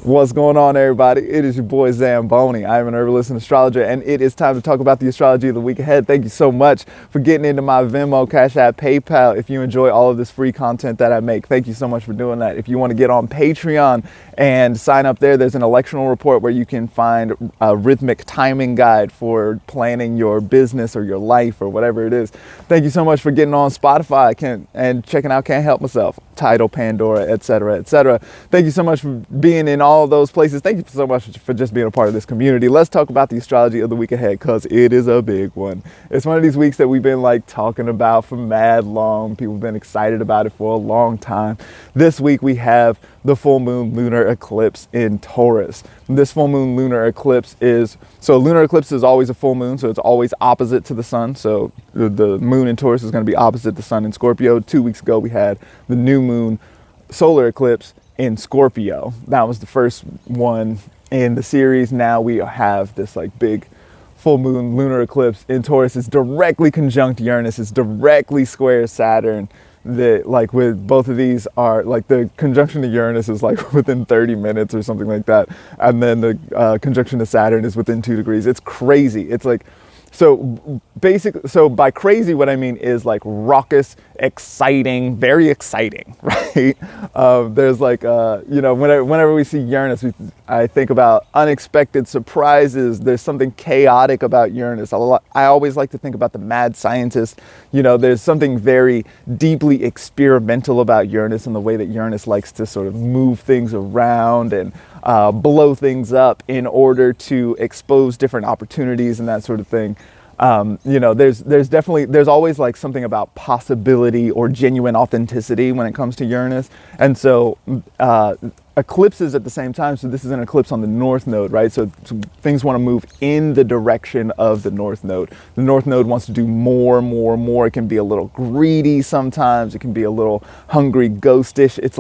What's going on, everybody? It is your boy Zamboni. I am an herbalist and astrologer, and it is time to talk about the astrology of the week ahead. Thank you so much for getting into my Venmo, Cash App, PayPal. If you enjoy all of this free content that I make, thank you so much for doing that. If you want to get on Patreon and sign up there's an electional report where you can find a rhythmic timing guide for planning your business or your life or whatever it is. Thank you so much for getting on Spotify and checking out Can't Help Myself, Tidal, Pandora, etc., etc. Thank you so much for being in all of those places. Thank you so much for just being a part of this community. Let's talk about the astrology of the week ahead, because it is a big one. It's one of these weeks that we've been talking about for mad long. People have been excited about it for a long time. This week we have the full moon lunar eclipse in Taurus. This full moon lunar eclipse lunar eclipse is always a full moon, so it's always opposite to the sun. So the moon in Taurus is going to be opposite the sun in Scorpio. 2 weeks ago we had the new moon solar eclipse in Scorpio. That was the first one in the series. Now we have this big full moon lunar eclipse in Taurus. It's directly conjunct Uranus. It's directly square Saturn. With both of these are the conjunction to Uranus is within 30 minutes or something like that, and then the conjunction to Saturn is within 2 degrees. It's crazy. It's so by crazy, what I mean is raucous, exciting, very exciting, right? There's whenever we see Uranus, I think about unexpected surprises. There's something chaotic about Uranus. I always like to think about the mad scientist. There's something very deeply experimental about Uranus and the way that Uranus likes to sort of move things around and blow things up in order to expose different opportunities and that sort of thing. There's always something about possibility or genuine authenticity when it comes to Uranus. And so eclipses at the same time. So this is an eclipse on the north node, right? So things want to move in the direction of the north node. The north node wants to do more. It can be a little greedy sometimes. It can be a little hungry, ghostish. It's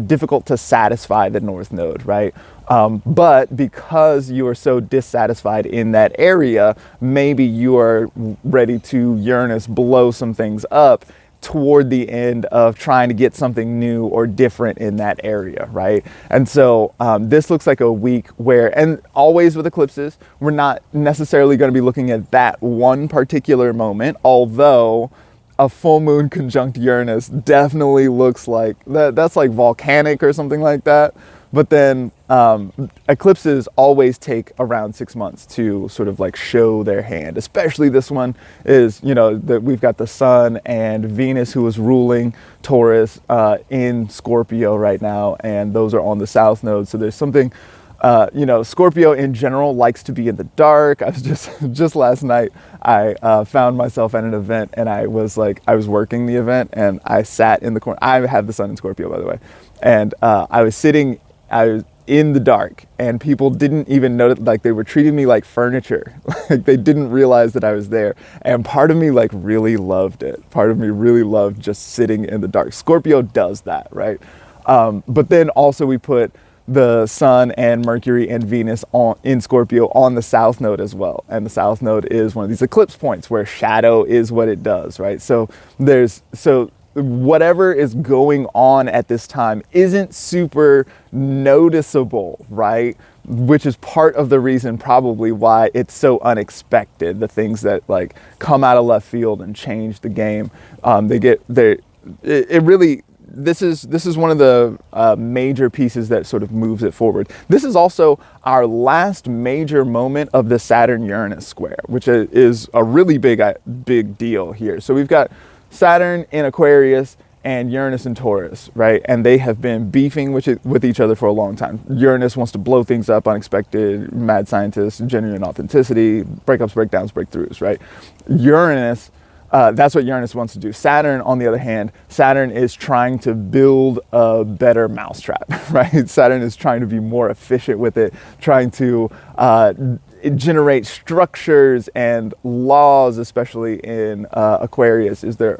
difficult to satisfy the north node, right? But because you are so dissatisfied in that area, maybe you are ready to Uranus blow some things up toward the end of trying to get something new or different in that area, right? And so this looks like a week where, and always with eclipses, we're not necessarily going to be looking at that one particular moment, although a full moon conjunct Uranus definitely looks like that's volcanic or something like that. But then eclipses always take around 6 months to sort of show their hand. Especially this one is, that we've got the sun and Venus, who is ruling Taurus, in Scorpio right now, and those are on the south node. So there's something, Scorpio in general likes to be in the dark. I was just last night, I found myself at an event, and I was working the event, and I sat in the corner. I have the sun in Scorpio, by the way, and I was in the dark, and people didn't even notice, they were treating me like furniture. They didn't realize that I was there. And part of me really loved it. Part of me really loved just sitting in the dark. Scorpio does that, right? But then also we put the sun and Mercury and Venus in Scorpio on the south node as well. And the south node is one of these eclipse points where shadow is what it does, right? So whatever is going on at this time isn't super noticeable, right? Which is part of the reason probably why it's so unexpected. The things that come out of left field and change the game, this is one of the major pieces that sort of moves it forward. This is also our last major moment of the Saturn-Uranus square, which is a really big deal here. So we've got Saturn in Aquarius and Uranus in Taurus, right? And they have been beefing with each other for a long time. Uranus wants to blow things up, unexpected, mad scientist, genuine authenticity, breakups, breakdowns, breakthroughs, right? Uranus, that's what Uranus wants to do. Saturn, on the other hand, Saturn is trying to build a better mousetrap, right? Saturn is trying to be more efficient with it, trying to generate structures and laws, especially in Aquarius. Is there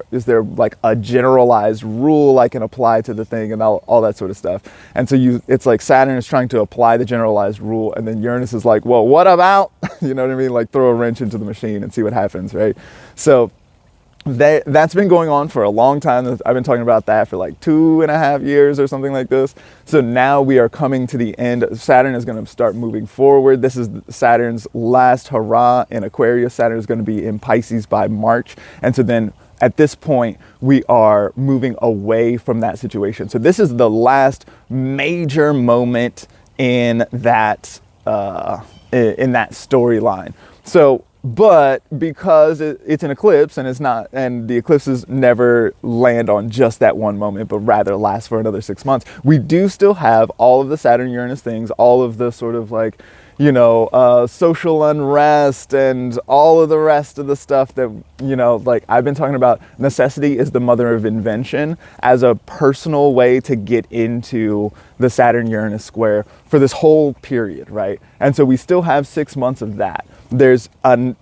a generalized rule I can apply to the thing, and all that sort of stuff? And so it's Saturn is trying to apply the generalized rule, and then Uranus is well, what about? You know what I mean? Throw a wrench into the machine and see what happens, right? So that's been going on for a long time. I've been talking about that for like 2.5 years or something like this. So now we are coming to the end. Saturn is going to start moving forward. This is Saturn's last hurrah in Aquarius. Saturn is going to be in Pisces by March. And so then at this point, we are moving away from that situation. So this is the last major moment in that storyline. So, but because it's an eclipse and it's not, and the eclipses never land on just that one moment, but rather last for another 6 months, we do still have all of the Saturn-Uranus things, all of the sort of like, social unrest and all of the rest of the stuff that, like I've been talking about. Necessity is the mother of invention as a personal way to get into the Saturn-Uranus square for this whole period, right? And so we still have 6 months of that. There's the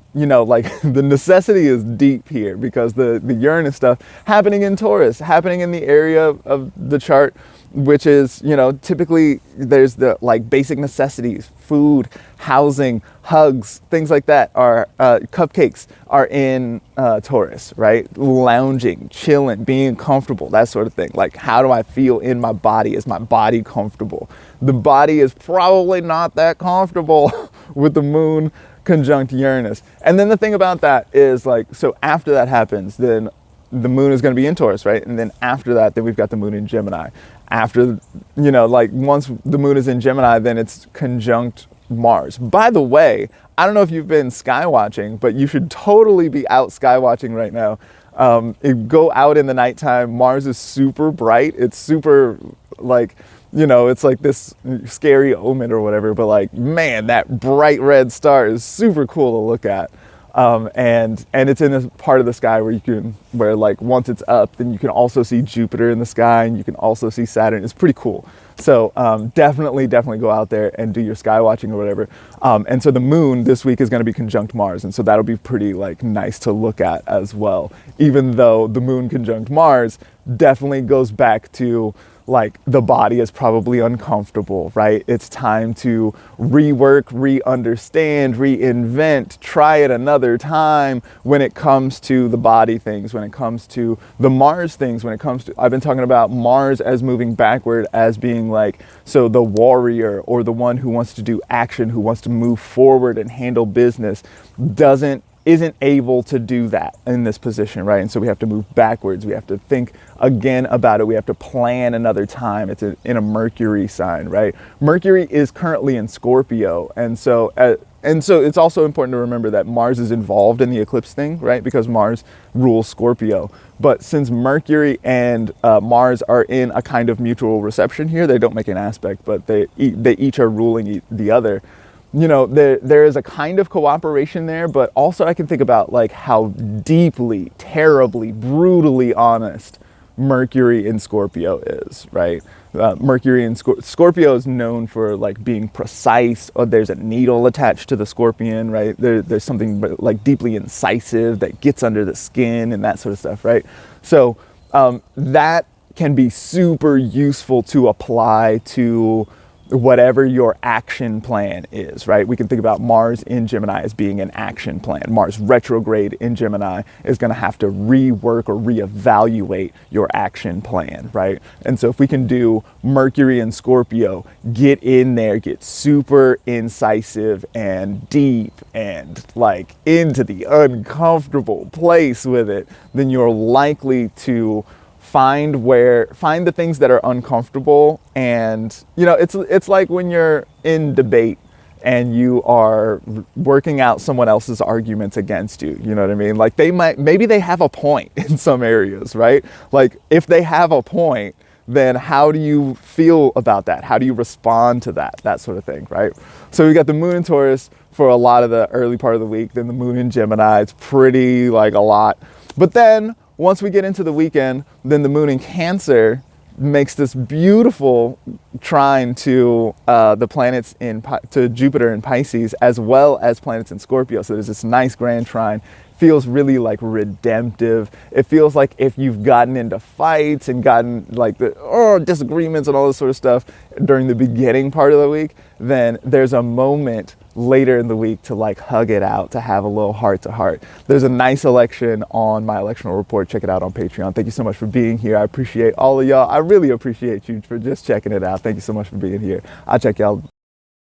necessity is deep here because the Uranus stuff happening in Taurus, happening in the area of the chart, which is, typically there's the like basic necessities, food, housing, hugs, things like that are, cupcakes are in Taurus, right? Lounging, chilling, being comfortable, that sort of thing. Like, how do I feel in my body? Is my body comfortable? The body is probably not that comfortable with the moon conjunct Uranus. And then the thing about that is like, so after that happens, then the moon is going to be in Taurus, right? And then after that, then we've got the moon in Gemini. After, once the moon is in Gemini, then it's conjunct Mars. By the way, I don't know if you've been sky watching, but you should totally be out sky watching right now. Go out in the nighttime. Mars is super bright. It's super like, it's like this scary omen or whatever, but like, man, that bright red star is super cool to look at. And it's in this part of the sky where like once it's up, then you can also see Jupiter in the sky and you can also see Saturn. It's pretty cool. So definitely go out there and do your sky watching or whatever. And so the moon this week is going to be conjunct Mars. And so that'll be pretty like nice to look at as well. Even though the moon conjunct Mars definitely goes back to like the body is probably uncomfortable, right? It's time to rework, re-understand, reinvent, try it another time when it comes to the body things, when it comes to the Mars things, I've been talking about Mars as moving backward, as being like, so the warrior or the one who wants to do action, who wants to move forward and handle business, isn't able to do that in this position, right? And so we have to move backwards. We have to think again about it. We have to plan another time. It's in a Mercury sign, right? Mercury is currently in Scorpio. And so it's also important to remember that Mars is involved in the eclipse thing, right? Because Mars rules Scorpio. But since Mercury and Mars are in a kind of mutual reception here, they don't make an aspect, but they each are ruling the other. There is a kind of cooperation there, but also I can think about like how deeply, terribly, brutally honest Mercury in Scorpio is, right? Mercury in Scorpio is known for like being precise, or there's a needle attached to the scorpion, right? There's something like deeply incisive that gets under the skin and that sort of stuff, right? So that can be super useful to apply to whatever your action plan is, right? We can think about Mars in Gemini as being an action plan. Mars retrograde in Gemini is going to have to rework or reevaluate your action plan, right? And so if we can do Mercury and Scorpio, get in there, get super incisive and deep and like into the uncomfortable place with it, then you're likely to find the things that are uncomfortable. And it's like when you're in debate and you are working out someone else's arguments against you, you know what I mean? Like maybe they have a point in some areas, right? Like if they have a point, then how do you feel about that? How do you respond to that sort of thing, right? So we got the moon in Taurus for a lot of the early part of the week, then the moon in Gemini. It's pretty like a lot. But then once we get into the weekend, then the moon in Cancer makes this beautiful trine to the planets to Jupiter in Pisces, as well as planets in Scorpio. So there's this nice grand trine. Feels really like redemptive. It feels like if you've gotten into fights and gotten like disagreements and all this sort of stuff during the beginning part of the week, then there's a moment later in the week to like hug it out, to have a little heart to heart. There's a nice election on my electional report. Check it out on Patreon. Thank you so much for being here. I appreciate all of y'all. I really appreciate you for just checking it out. Thank you so much for being here. I'll check y'all